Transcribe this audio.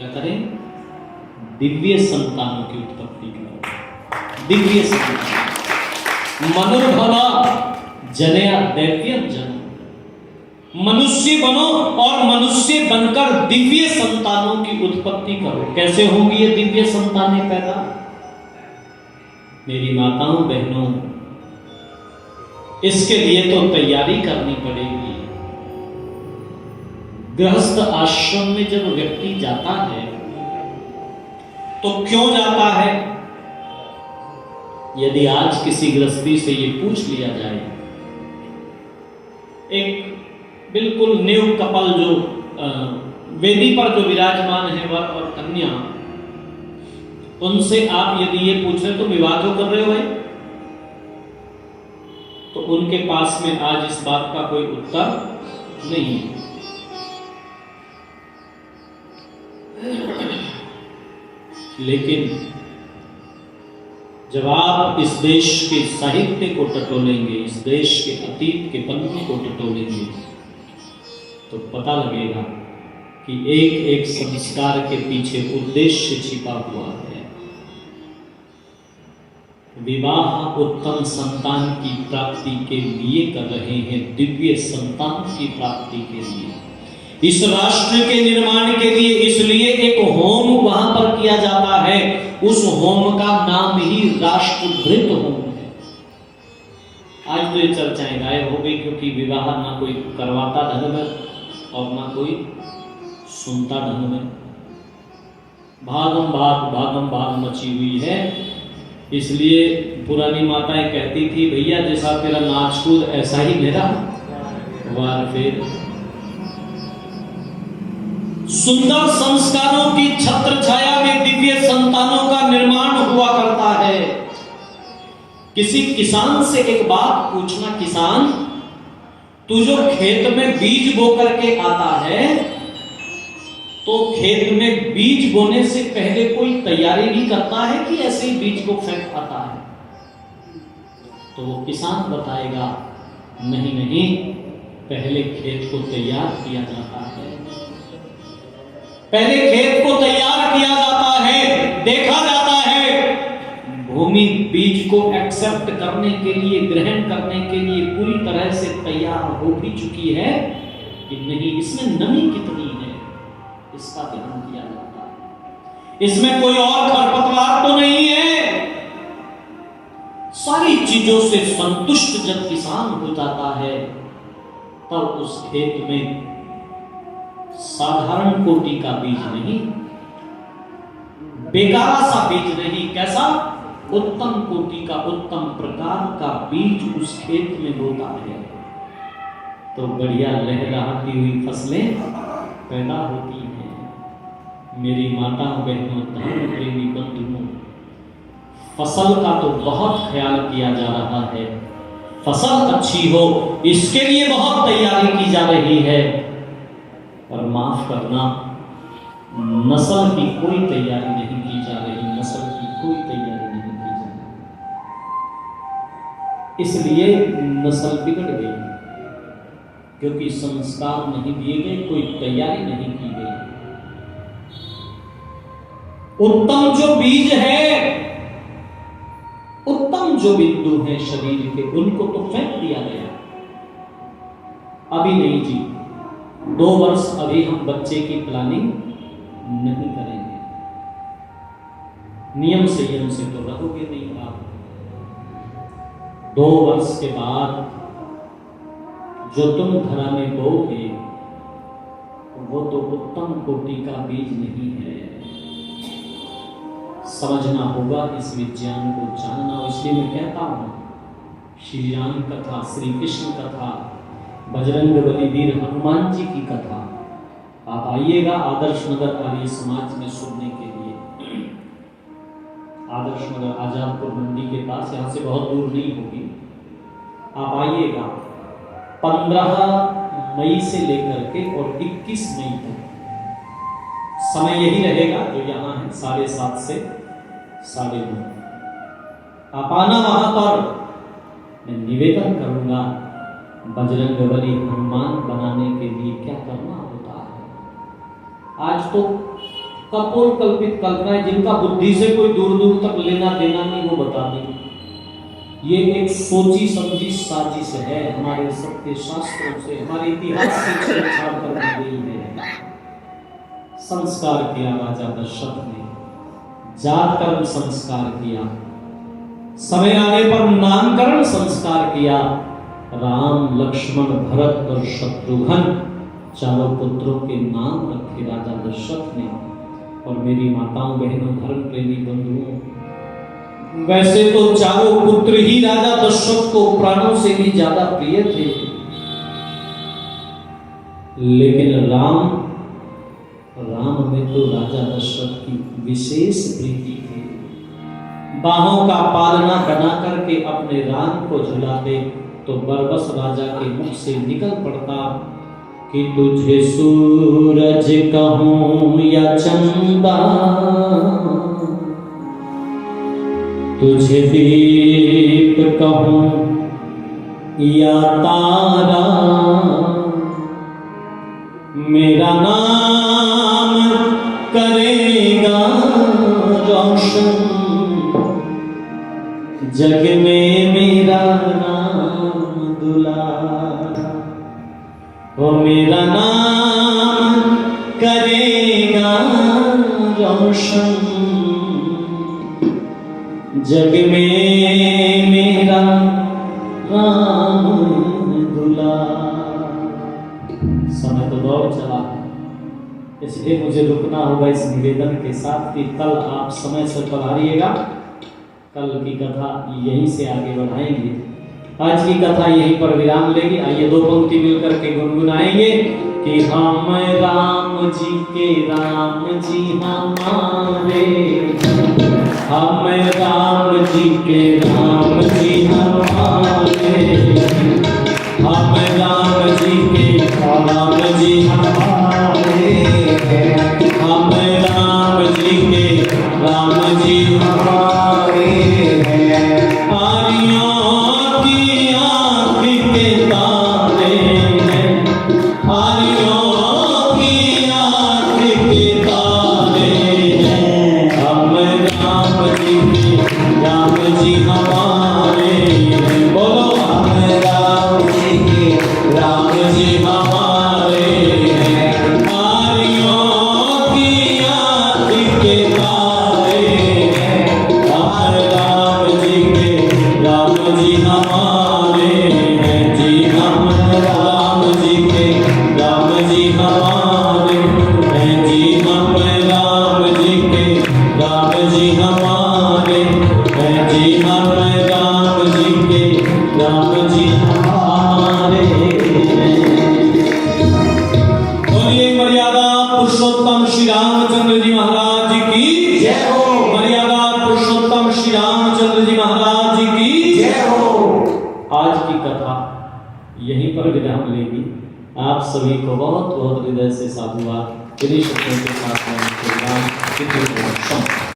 करें, दिव्य संतानों की उत्पत्ति करो। दिव्य संतान मनुर्भवा जनया दैव्यम जन्म, मनुष्य बनो और मनुष्य बनकर दिव्य संतानों की उत्पत्ति करो। कैसे होंगी ये दिव्य संतानें पैदा? मेरी माताओं बहनों, इसके लिए तो तैयारी करनी पड़ेगी। गृहस्थ आश्रम में जब व्यक्ति जाता है तो क्यों जाता है? यदि आज किसी गृहस्थी से ये पूछ लिया जाए, एक बिल्कुल न्यू कपल जो वेदी पर जो विराजमान है वर और कन्या, उनसे आप यदि ये पूछ रहे तो विवाह क्यों कर रहे हो भाई, तो उनके पास में आज इस बात का कोई उत्तर नहीं है। लेकिन जब आप इस देश के साहित्य को टटोलेंगे, इस देश के अतीत के पन्ने को टटोलेंगे, तो पता लगेगा कि एक एक संस्कार के पीछे उद्देश्य छिपा हुआ है। विवाह उत्तम संतान की प्राप्ति के लिए कर रहे हैं, दिव्य संतान की प्राप्ति के लिए, इस राष्ट्र के निर्माण के लिए। इसलिए एक होम वहां पर किया जाता है, उस होम का नाम ही राष्ट्रभृत होम है। आज तो ये चर्चाएं गायब हो गई, क्योंकि विवाह ना कोई करवाता ढंग में और ना कोई सुनता ढंग में। भागम भाग मची हुई है। इसलिए पुरानी माताएं कहती थी, भैया जैसा तेरा नाच कूद ऐसा ही मेरा वार फेर। सुंदर संस्कारों की छत्र छाया में दिव्य संतानों का निर्माण हुआ करता है। किसी किसान से एक बात पूछना, किसान तू जो खेत में बीज बो करके आता है, तो खेत में बीज बोने से पहले कोई तैयारी नहीं करता है कि ऐसे ही बीज को फेंक आता है? तो वो किसान बताएगा, नहीं नहीं, पहले खेत को तैयार किया जाता है, पहले खेत को तैयार किया जाता है, देखा जाता है भूमि बीज को एक्सेप्ट करने के लिए, ग्रहण करने के लिए पूरी तरह से तैयार हो भी चुकी है कि नहीं, इसमें नमी कितनी है, इसका ध्यान किया जाता है। इसमें कोई और खरपतवार तो नहीं है। सारी चीजों से संतुष्ट जब किसान हो जाता है, तब उस खेत में साधारण कोटि का बीज नहीं, बेकारा सा बीज नहीं, कैसा? उत्तम कोटि का, उत्तम प्रकार का बीज उस खेत में बोता है, तो बढ़िया लहराती हुई फसलें पैदा होती हैं। मेरी माताओं बहनों, धर्म प्रेमी बंधुओं, फसल का तो बहुत ख्याल किया जा रहा है। फसल अच्छी हो, इसके लिए बहुत तैयारी की जा रही है। और माफ करना, नस्ल की कोई तैयारी नहीं की जा रही, नस्ल की कोई तैयारी नहीं की जा रही। इसलिए नस्ल बिगड़ गई, क्योंकि संस्कार नहीं दिए गए, कोई तैयारी नहीं की गई। उत्तम जो बीज है, उत्तम जो बिंदु है शरीर के, उनको तो फेंक दिया गया। अभी नहीं जी, 2 वर्ष अभी हम बच्चे की प्लानिंग नहीं करेंगे। नियम संयम से तो रहोगे नहीं आप। 2 वर्ष के बाद जो तुम धरा में बोओगे, वो तो उत्तम कोटि का बीज नहीं है। समझना होगा इस विज्ञान को, जानना। इसलिए मैं कहता हूं, श्री राम कथा, श्री कृष्ण कथा, बजरंगबली वीर हनुमान जी की कथा, आप आइएगा आदर्श नगर आर्य समाज में सुनने के लिए। आदर्श नगर आजादपुर मंडी के पास, यहाँ से बहुत दूर नहीं होगी, आप आइएगा। 15 मई से लेकर के और 21 मई तक समय यही रहेगा जो यहाँ है, 7:30 से 9:30। आप आना वहां पर। मैं निवेदन करूंगा, बजरंगबली हनुमान बनाने के लिए क्या करना होता है। आज तो कपोल कल्पित कल्पनाएं जिनका बुद्धि से कोई दूर दूर तक लेना देना नहीं, वो बता दें। ये एक सोची समझी साजिश है, हमारे सत्य शास्त्रों से, हमारे इतिहास से छेड़छाड़ कर दी गई है। संस्कार किया राजा दशरथ ने, जात कर्म संस्कार किया, समय आने पर नामकरण संस्कार किया। राम, लक्ष्मण, भरत और शत्रुघ्न चारों पुत्रों के नाम रखे राजा दशरथ ने। और मेरी माताओं, बहनों, धर्म प्रेमी बंधुओं, वैसे तो चारों पुत्र ही राजा दशरथ को प्राणों से भी ज्यादा प्रिय थे, लेकिन राम में तो राजा दशरथ की विशेष प्रीति थी। बाहों का पालना बना करके अपने राम को झुलाते तो बरबस राजा के मुख से निकल पड़ता कि तुझे सूरज कहूं या चंदा, तुझे दीप कहूं या तारा, मेरा नाम करेगा रोशन, जग में मेरा नाम दुलारा। वो मेरा नाम करेगा रोशन, जग में मेरा राम दुलारा। समय तो दौड़ चला, इसलिए मुझे रुकना होगा इस निवेदन के साथ कि कल आप समय से पधारिएगा। कल की कथा यहीं से आगे बढ़ाएंगे। आज की कथा यहीं पर विराम लेगी। आइए दो पंक्ति मिलकर के गुनगुनाएंगे कि हम राम जी के राम जी हमारे, हम राम जी के राम जी हमारे, हम राम जी के राम जी हमारे, हम राम जी के राम जी हमारे हैं। आरियों की आँख के तारे हैं, आरियों की आँख के तारे हैं, हम राम जी के राम जी हमारे हैं। बोलो, हम राम जी के राम जी हमारे हैं। आरियों की आँख के तारे हैं, हम राम जी के राम जी हमारे हैं। जी हम राम जी के राम जी हमारे हैं। जी हम राम जी के राम जी हमारे हैं। जी हम राम जी के राम जी हमारे हैं। बोलिए मर्यादा पुरुषोत्तम श्री रामचंद्र जी महाराज की जय हो। मर्यादा पुरुषोत्तम श्री रामचंद्र जी महाराज की जय हो। आज की कथा यहीं पर विराम लेगी। आप सभी को बहुत बहुत हृदय से साधुवाद। इन्हीं शब्दों के साथ मैं